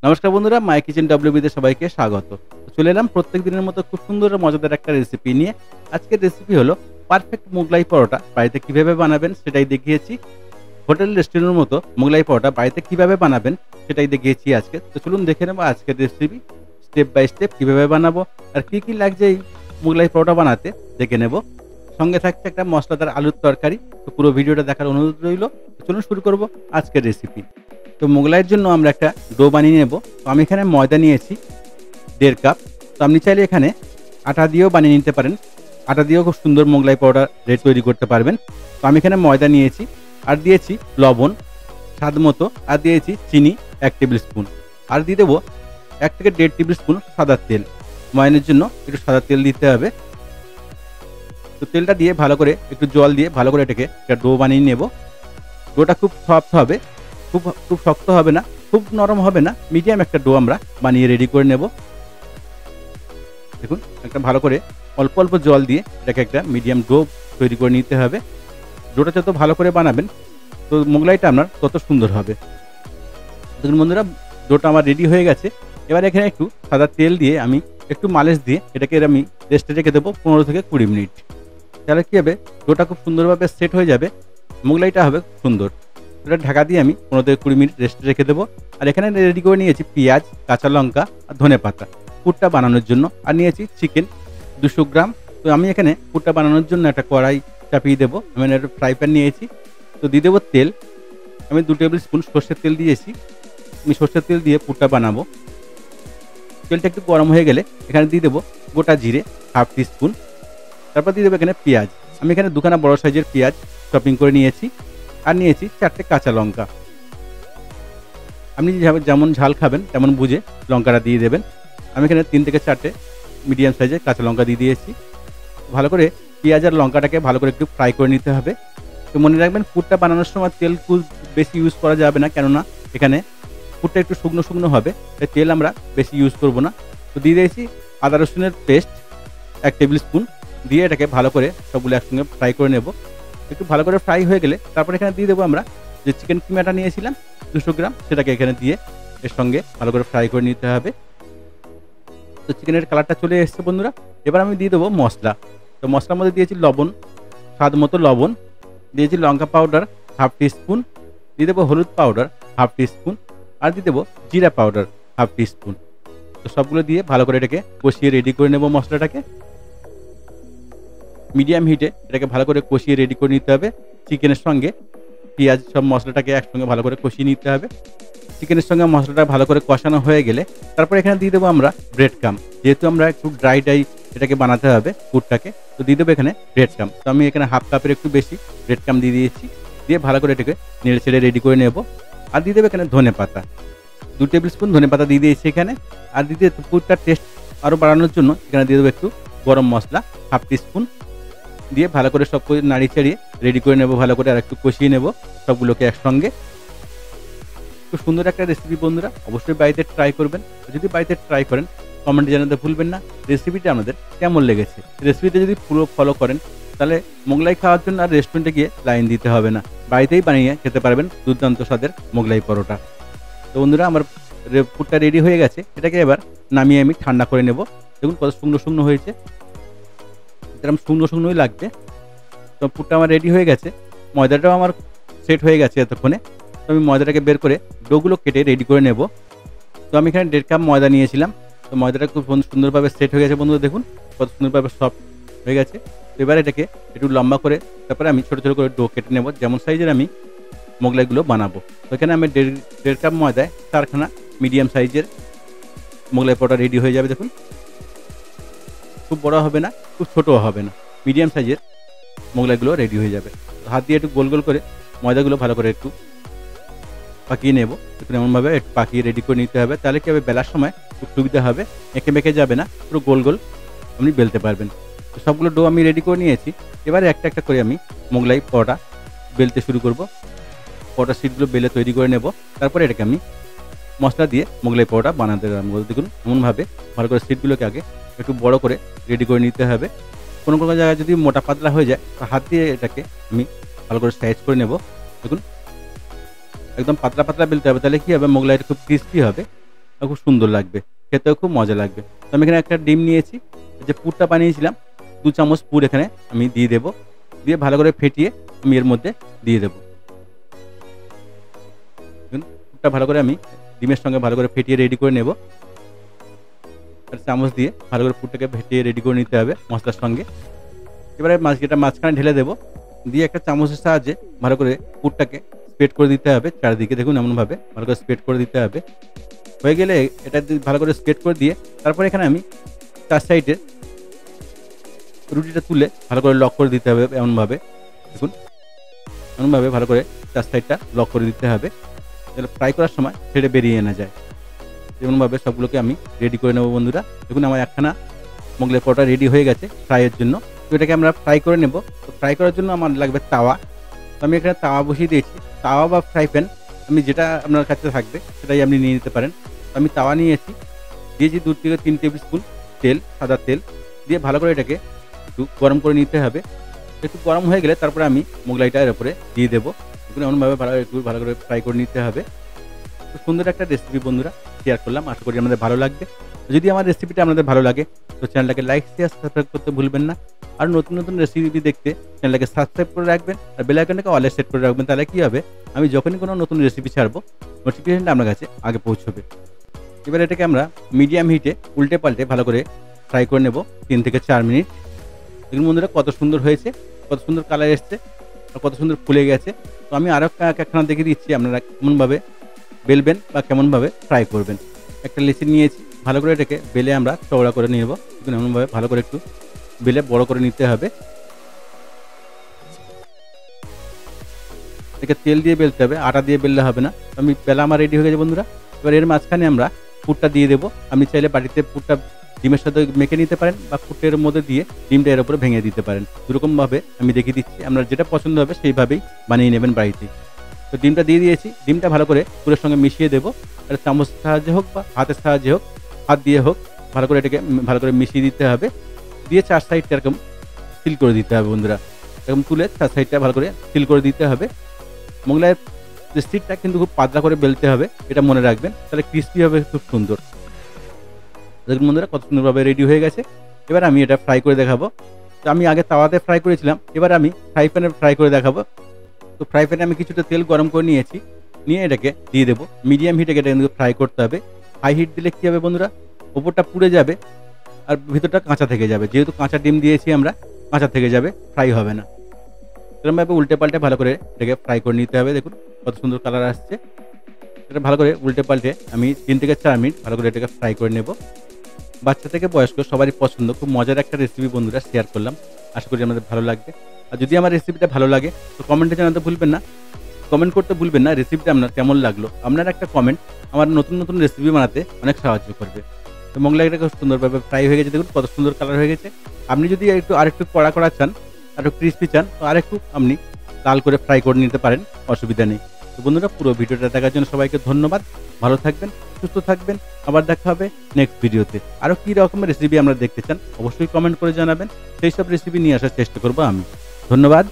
নমস্কার বন্ধুরা, মাই কিচেন ডব্লিউবিতে সবাইকে স্বাগত। চলে এলাম প্রত্যেক দিনের মতো খুব সুন্দর আর মজাদার একটা রেসিপি নিয়ে। আজকের রেসিপি হলো পারফেক্ট মোগলাই পরোটা। বাড়িতে কিভাবে বানাবেন সেটাই দেখিয়েছি। হোটেল রেস্টুরেন্টের মতো মোগলাই পরোটা বাড়িতে কিভাবে বানাবেন সেটাই দেখিয়েছি আজকে। তো চলুন দেখে নেবো আজকের রেসিপি স্টেপ বাই স্টেপ কিভাবে বানাবো আর কি লাগছে এই মোগলাই পরোটা বানাতে দেখে নেব। সঙ্গে থাকছে একটা মশলাদার আলুর তরকারি। তো পুরো ভিডিওটা দেখার অনুরোধ রইল। চলুন শুরু করব আজকের রেসিপি। তো মোগলাইয়ের জন্য আমরা একটা ডো বানিয়ে নেব। তো আমি এখানে ময়দা নিয়েছি 1.5 কাপ। তো আপনি চাইলে এখানে আটা দিয়েও বানিয়ে নিতে পারেন। আটা দিয়েও খুব সুন্দর মোগলাই পাউডার তৈরি করতে পারবেন। তো আমি এখানে ময়দা নিয়েছি আর দিয়েছি লবণ স্বাদ মতো, আর দিয়েছি চিনি 1 টেবিল স্পুন, আর দিয়ে দেবো 1 থেকে 1.5 টেবিল স্পুন সাদা তেল। ময়ানের জন্য একটু সাদা তেল দিতে হবে। তো তেলটা দিয়ে ভালো করে একটু জল দিয়ে ভালো করে এটাকে একটা ডো বানিয়ে নেব। ডোটা খুব সফট হবে, খুব শক্ত হবে না, খুব নরম হবে না, মিডিয়াম একটা ডো আমরা বানিয়ে রেডি করে নেব। দেখুন একটা ভালো করে অল্প অল্প জল দিয়ে এটাকে একটা মিডিয়াম ডো তৈরি করে নিতে হবে। ডোটা যত ভালো করে বানাবেন তো মোগলাইটা আপনার তত সুন্দর হবে। দেখুন বন্ধুরা, ডোটা আমার রেডি হয়ে গেছে। এবার এখানে একটু সাদা তেল দিয়ে আমি একটু মালিশ দিয়ে এটাকে আমি রেস্টে রেখে দেবো 15 থেকে 20 মিনিট। তাহলে কী হবে, ডোটা খুব সুন্দরভাবে সেট হয়ে যাবে, মোগলাইটা হবে সুন্দর। এটা ঢাকা দিয়ে আমি 15 থেকে 20 মিনিট রেস্টে রেখে দেবো। আর এখানে রেডি করে নিয়েছি পেঁয়াজ, কাঁচা লঙ্কা আর ধনেপাতা পুরটা বানানোর জন্য, আর নিয়েছি চিকেন 200 গ্রাম। তো আমি এখানে পুরটা বানানোর জন্য একটা কড়াই চাপিয়ে দেবো। আমি একটা ফ্রাই প্যান নিয়েছি। তো দিয়ে দেবো তেল। আমি 2 টেবিল স্পুন সর্ষের তেল দিয়েছি। আমি সর্ষের তেল দিয়ে পুরটা বানাবো। তেলটা একটু গরম হয়ে গেলে এখানে দিয়ে দেবো গোটা জিরে 1/2 টিস্পুন। তারপর দিয়ে দেবো এখানে পেঁয়াজ। আমি এখানে 2খানা বড় সাইজের পেঁয়াজ চপিং করে নিয়েছি, আর নিয়েছি 4টে কাঁচা লঙ্কা। আপনি যেমন ঝাল খাবেন তেমন বুঝে লঙ্কাটা দিয়ে দেবেন। আমি এখানে 3 থেকে 4টে মিডিয়াম সাইজের কাঁচা লঙ্কা দিয়ে দিয়েছি। ভালো করে পেঁয়াজ আর লঙ্কাটাকে ভালো করে একটু ফ্রাই করে নিতে হবে। তো মনে রাখবেন পুরটা বানানোর সময় তেল খুব বেশি ইউজ করা যাবে না, কেননা এখানে পুরটা একটু শুকনো শুকনো হবে, তাই তেল আমরা বেশি ইউজ করব না। তো দিয়ে দিয়েছি আদা রসুনের পেস্ট 1 টেবিল স্পুন দিয়ে এটাকে ভালো করে সবগুলো একসঙ্গে ফ্রাই করে নেব। একটু ভালো করে ফ্রাই হয়ে গেলে তারপর এখানে দিয়ে দেবো আমরা যে চিকেন কিমাটা নিয়েছিলাম 200 গ্রাম, সেটাকে এখানে দিয়ে এর সঙ্গে ভালো করে ফ্রাই করে নিতে হবে। তো চিকেনের কালারটা চলে এসেছে বন্ধুরা। এবার আমি দিয়ে দেবো মশলা। তো মশলার মধ্যে দিয়েছি লবণ, স্বাদ মতো লবণ, দিয়েছি লঙ্কা পাউডার 1/2 টিস্পুন, দিয়ে দেবো হলুদ পাউডার 1/2 টিস্পুন, আর দিয়ে দেবো জিরা পাউডার 1/2 টিস্পুন। তো সবগুলো দিয়ে ভালো করে এটাকে কষিয়ে রেডি করে নেব। মশলাটাকে মিডিয়াম হিটে এটাকে ভালো করে কষিয়ে রেডি করে নিতে হবে। চিকেনের সঙ্গে পেঁয়াজ সব মশলাটাকে একসঙ্গে ভালো করে কষিয়ে নিতে হবে। চিকেনের সঙ্গে মশলাটা ভালো করে কষানো হয়ে গেলে তারপর এখানে দিয়ে দেবো আমরা ব্রেড ক্রাম্ব। যেহেতু আমরা একটু ড্রাই এটাকে বানাতে হবে পুরটাকে, তো দিয়ে দেবো এখানে ব্রেড ক্রাম্ব। তো আমি এখানে 1/2 কাপের একটু বেশি ব্রেড ক্রাম্ব দিয়ে দিয়েছি। দিয়ে ভালো করে এটাকে নেড়ে ছেড়ে রেডি করে নেব। আর দিয়ে দেবো এখানে ধনেপাতা 2 টেবিল স্পুন ধনেপাতা দিয়ে দিয়েছি এখানে। আর দিতে পুরটার টেস্ট আরও বাড়ানোর জন্য এখানে দিয়ে দেবো একটু গরম মশলা 1/2 টিস্পুন দিয়ে ভালো করে সব কিছু নাড়িয়ে চাড়িয়ে রেডি করে নেব। ভালো করে আর একটু কষিয়ে নেব সবগুলোকে একসঙ্গে। খুব সুন্দর একটা রেসিপি বন্ধুরা, অবশ্যই বাড়িতে ট্রাই করবেন। যদি বাড়িতে ট্রাই করেন কমেন্টে জানাতে ভুলবেন না রেসিপিটা আপনাদের কেমন লেগেছে। রেসিপিটা যদি পুরো ফলো করেন তাহলে মোগলাই খাওয়ার জন্য আর রেস্টুরেন্টে গিয়ে লাইন দিতে হবে না, বাড়িতেই বানিয়ে খেতে পারবেন দুর্দান্ত স্বাদের মোগলাই পরোটা। তো বন্ধুরা, আমার পুরটা রেডি হয়ে গেছে। এটাকে এবার নামিয়ে আমি ঠান্ডা করে নেব। দেখুন কত শুকনো শুকনো হয়েছে, এরকম শুকনো শুকনোই লাগবে। তো পুরটা আমার রেডি হয়ে গেছে। ময়দাটাও আমার সেট হয়ে গেছে এতক্ষণে। তো আমি ময়দাটাকে বের করে ডোগুলো কেটে রেডি করে নেব। তো আমি এখানে 1.5 কাপ ময়দা নিয়েছিলাম। তো ময়দাটা খুব সুন্দরভাবে সেট হয়ে গেছে বন্ধুরা, দেখুন কত সুন্দরভাবে সফট হয়ে গেছে। তো এবার এটাকে একটু লম্বা করে তারপরে আমি ছোটো ছোটো করে ডো কেটে নেব, যেমন সাইজের আমি মোগলাইগুলো বানাবো। তো এখানে আমি 1.5 কাপ ময়দায় 4খানা মিডিয়াম সাইজের মোগলাই পরোটা রেডি হয়ে যাবে। দেখুন খুব বড় হবে না, খুব ছোটও হবে না, মিডিয়াম সাইজের মোগলাইগুলো রেডি হয়ে যাবে। হাত দিয়ে একটু গোল গোল করে ময়দাগুলো ভালো করে একটু পাকিয়ে নেব। দেখুন এমনভাবে একটু পাকিয়ে রেডি করে নিতে হবে, তাহলে কী হবে বেলার সময় খুব সুবিধা হবে, এঁকে মেঁকে যাবে না, পুরো গোল গোল আপনি বেলতে পারবেন। তো সবগুলো ডো আমি রেডি করে নিয়েছি। এবারে একটা একটা করে আমি মোগলাই পরোটা বেলতে শুরু করব। পরোটা সিটগুলো বেলে তৈরি করে নেব। তারপরে এটাকে আমি মশলা দিয়ে মোগলাই পরোটা বানাতে আরম্ভ করব। দেখুন এমনভাবে ভালো করে সিটগুলোকে আগে একটু বড় করে রেডি করে নিতে হবে। কোনো কোনো জায়গায় যদি মোটা পাতলা হয়ে যায় তো হাত দিয়ে এটাকে আমি ভালো করে সাইজ করে নেব। দেখুন একদম পাতলা পাতলা বেলতে হবে, তাহলে কী হবে মোগলাইটা খুব ক্রিস্পি হবে। খুব সুন্দর লাগবে, খেতেও খুব মজা লাগবে। তো আমি এখানে একটা ডিম নিয়েছি, যে পুরটা বানিয়েছিলাম 2 চামচ পুর এখানে আমি দিয়ে দেবো, দিয়ে ভালো করে ফেটিয়ে আমি এর মধ্যে দিয়ে দেবো। পুরটা ভালো করে আমি ডিমের সঙ্গে ভালো করে ফেটিয়ে রেডি করে নেব। আর চামচ দিয়ে ভালো করে পুরটাকে ফেটিয়ে রেডি করে নিতে হবে মশলার সঙ্গে। এবারে এটা মাঝখানে ঢেলে দেবো, দিয়ে একটা চামচের সাহায্যে ভালো করে পুরটাকে স্প্রেড করে দিতে হবে চারিদিকে। দেখুন এমনভাবে ভালো করে স্প্রেড করে দিতে হবে। হয়ে গেলে এটা ভালো করে স্প্রেড করে দিয়ে তারপরে এখানে আমি 4 সাইডে রুটিটা তুলে ভালো করে লক করে দিতে হবে এমনভাবে। দেখুন এমনভাবে ভালো করে 4 সাইডটা লক করে দিতে হবে, তাহলে ফ্রাই করার সময় ছেড়ে বেরিয়ে না যায়। এমনভাবে সবগুলোকে আমি রেডি করে নেব বন্ধুরা। দেখুন আমার একখানা মোগলাই পরোটা রেডি হয়ে গেছে ফ্রাইয়ের জন্য। তো এটাকে আমরা ফ্রাই করে নেব। তো ফ্রাই করার জন্য আমার লাগবে তাওয়া। তো আমি এখানে তাওয়া বসিয়ে দিয়েছি। তাওয়া বা ফ্রাই প্যান আমি যেটা আপনার কাছে থাকবে সেটাই আপনি নিয়ে নিতে পারেন। তো আমি তাওয়া নিয়েছি, দিয়েছি 2 থেকে 3 টেবিল স্পুন তেল, সাদা তেল দিয়ে ভালো করে এটাকে একটু গরম করে নিতে হবে। একটু গরম হয়ে গেলে তারপরে আমি মোগলাইটা এর উপরে দিয়ে দেবো। দেখুন এমনভাবে একটু ভালো করে ফ্রাই করে নিতে হবে। খুব সুন্দর একটা রেসিপি বন্ধুরা শেয়ার করলাম, আশা করি আমাদের ভালো লাগবে। যদি আমার রেসিপিটা আপনাদের ভালো লাগে তো চ্যানেলটাকে লাইক, শেয়ার, সাবস্ক্রাইব করতে ভুলবেন না। আর নতুন নতুন রেসিপি দেখতে চ্যানেলটাকে সাবস্ক্রাইব করে রাখবেন আর বেল আইকনটাকে অলে সেট করে রাখবেন। তাহলে কী হবে, আমি যখনই কোনো নতুন রেসিপি ছাড়বো নোটিফিকেশনটা আপনার কাছে আগে পৌঁছবে। এবার এটাকে আমরা মিডিয়াম হিটে উল্টে পাল্টে ভালো করে ফ্রাই করে নেব 3 থেকে 4 মিনিট। দেখুন বন্ধুরা কত সুন্দর হয়েছে, কত সুন্দর কালার এসছে আর কত সুন্দর ফুলে গেছে। তো আমি আরও একখানা দেখে দিচ্ছি আপনারা কেমনভাবে বেলবেন বা কেমনভাবে ফ্রাই করবেন। একটা লেচি নিয়েছি, ভালো করে এটাকে বেলে আমরা চওড়া করে নেব। দেখুন এমনভাবে ভালো করে একটু বেলে বড় করে নিতে হবে। এটাকে তেল দিয়ে বেলতে হবে, আটা দিয়ে বেললে হবে না। আমি বেলা আমার রেডি হয়ে গেছে বন্ধুরা। এবার এর মাঝখানে আমরা পুরটা দিয়ে দেবো। আপনি চাইলে বাড়িতে পুরটা ডিমের সাথে মেখে নিতে পারেন বা পুরটের মধ্যে দিয়ে ডিমটা এর উপরে ভেঙে দিতে পারেন। দুরকমভাবে আমি দেখিয়ে দিচ্ছি, আপনার যেটা পছন্দ হবে সেইভাবেই বানিয়ে নেবেন বাড়িতে। তো ডিমটা দিয়ে দিয়েছি, ডিমটা ভালো করে পুরের সঙ্গে মিশিয়ে দেবো। আর চামচের সাহায্যে হোক বা হাতের সাহায্যে হোক, হাত দিয়ে হোক, ভালো করে এটাকে ভালো করে মিশিয়ে দিতে হবে। দিয়ে 4 সাইডটা এরকম সিল করে দিতে হবে বন্ধুরা। এরকম তুলে 4 সাইডটা ভালো করে সিল করে দিতে হবে। মোগলাইয়ের যে স্টিকটা কিন্তু খুব পাতলা করে বেলতে হবে, এটা মনে রাখবেন, তাহলে ক্রিস্পি হবে খুব সুন্দর। দেখুন বন্ধুরা কত সুন্দরভাবে রেডি হয়ে গেছে। এবার আমি এটা ফ্রাই করে দেখাবো। তো আমি আগে তাওয়াতে ফ্রাই করেছিলাম, এবার আমি ফ্রাই প্যানে ফ্রাই করে দেখাবো। তো ফ্রাই প্যানে আমি কিছুটা তেল গরম করে নিয়েছি, নিয়ে এটাকে দিয়ে দেবো। মিডিয়াম হিটে এটা কিন্তু ফ্রাই করতে হবে। হাই হিট দিলে কী হবে বন্ধুরা, ওপরটা পুড়ে যাবে আর ভিতরটা কাঁচা থেকে যাবে। যেহেতু কাঁচা ডিম দিয়েছি আমরা, কাঁচা থেকে যাবে, ফ্রাই হবে না। এরকমভাবে উল্টে পাল্টে ভালো করে এটাকে ফ্রাই করে নিতে হবে। দেখুন কত সুন্দর কালার আসছে। এটা ভালো করে উল্টে পাল্টে আমি 3 থেকে 4 মিনিট ভালো করে এটাকে ফ্রাই করে নেব। বাচ্চা থেকে বয়স্ক সবারই পছন্দ, খুব মজার একটা রেসিপি বন্ধুরা শেয়ার করলাম, আশা করি আমাদের ভালো লাগবে। আর যদি আমার রেসিপিটা ভালো লাগে তো কমেন্টে জানাতে ভুলবেন না, কমেন্ট করতে ভুলবেন না রেসিপিটা আপনার কেমন লাগলো। আপনার একটা কমেন্ট আমার নতুন নতুন রেসিপি বানাতে অনেক সাহায্য করবে। তো মোগলাইটা খুব সুন্দরভাবে ফ্রাই হয়ে গেছে, দেখুন কত সুন্দর কালার হয়ে গেছে। আপনি যদি আরেকটু কড়া করা চান, আরেকটু ক্রিস্পি চান, তো আরেকটু আপনি লাল করে ফ্রাই করে নিতে পারেন, অসুবিধা নেই। তো বন্ধুরা পুরো ভিডিওটা দেখার জন্য সবাইকে ধন্যবাদ। ভালো থাকবেন, সুস্থ থাকবেন, আবার দেখা হবে নেক্সট ভিডিওতে। আরও কী রকমের রেসিপি আমরা দেখতে চান অবশ্যই কমেন্ট করে জানাবেন, সেই সব রেসিপি নিয়ে আসার চেষ্টা করবো আমি। ধন্যবাদ।